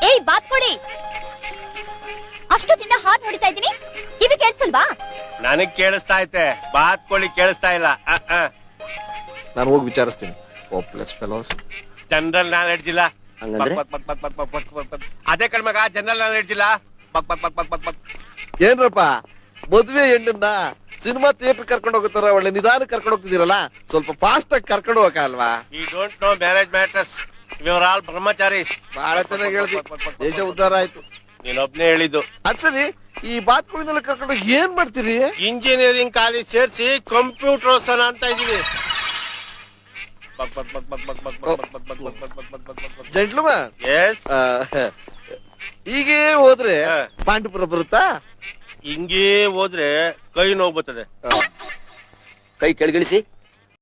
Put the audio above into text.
ಏಯ್ ಬಾತ್ ಕೊಡಿ. ಅಷ್ಟೊತ್ತಿಂದ ಹಾಡ್ ಹೊಡಿತಾ ಇದ್ದೀನಿ, ಕಿವಿ ಕೇಳಿಸಲ್ವಾ? ನನಗ್ ಕೇಳಿಸ್ತಾ ಐತೆ, ಬಾತ್ ಕೋಳಿ ಕೇಳಿಸ್ತಾ ಇಲ್ಲ. ನಾನು ಹೋಗಿ ವಿಚಾರಿಸ್ತೀನಿ. Hopeless fellows. ಜನರಲ್ ನಾಲೆಡ್ಜ್ ಇಲ್ಲ. ಹಂಗಂದ್ರೆ ಅದೇ ಕಣ್ಮಗ, ಜನರಲ್ ನಾಲೆಡ್ಜ್ ಇಲ್ಲ. ಏನ್ರಪ್ಪ ಮದ್ವೆ ಹೆಣ್ಣನ್ನ ಸಿನಿಮಾ ಥಿಯೇಟರ್ ಕರ್ಕೊಂಡು ಹೋಗುತ್ತಾರ, ಒಳ್ಳೆ ನಿಧಾನ ಕರ್ಕೊಂಡು ಹೋಗ್ತಿದ್ದೀರಲ್ಲ, ಸ್ವಲ್ಪ ಫಾಸ್ಟ್ ಆಗಿ ಕರ್ಕೊಂಡು ಹೋಗಲ್ವಾ? ಈ ಡೋಂಟ್ ನೋ ಮ್ಯಾರೇಜ್ ಮ್ಯಾಟರ್ಸ್, ಇವರ್ ಆಲ್ ಬ್ರಹ್ಮಚಾರೀಸ್. ಬಹಳ ಚೆನ್ನಾಗಿ ಹೇಳ್ದಿ, ದೇಶ ಉದ್ಧಾರ ಆಯ್ತು. ನೀನೊಬ್ನೇ ಹೇಳಿದ್ದು. ಅದ್ ಸರಿ, ಈ ಬಾತ್ಕೋಳಿನೆಲ್ಲ ಕರ್ಕೊಂಡು ಏನ್ ಮಾಡ್ತೀರಿ? ಇಂಜಿನಿಯರಿಂಗ್ ಕಾಲೇಜ್ ಸೇರಿಸಿ ಕಂಪ್ಯೂಟರ್ ಓದ್ಸೋಣ ಅಂತ ಇದೀವಿ. ಜೆಂಟ್ಲ್ಮನ್, ಎಸ್, ಹೀಗೆ ಹೋದ್ರೆ ಪಾಂಡುಪುರ ಬರುತ್ತಾ? ಹಿಂಗೇ ಹೋದ್ರೆ ಕೈ ನೋವು ಬರ್ತದೆ. ಕೈ ಕೆಳಗಿಳಿಸಿ.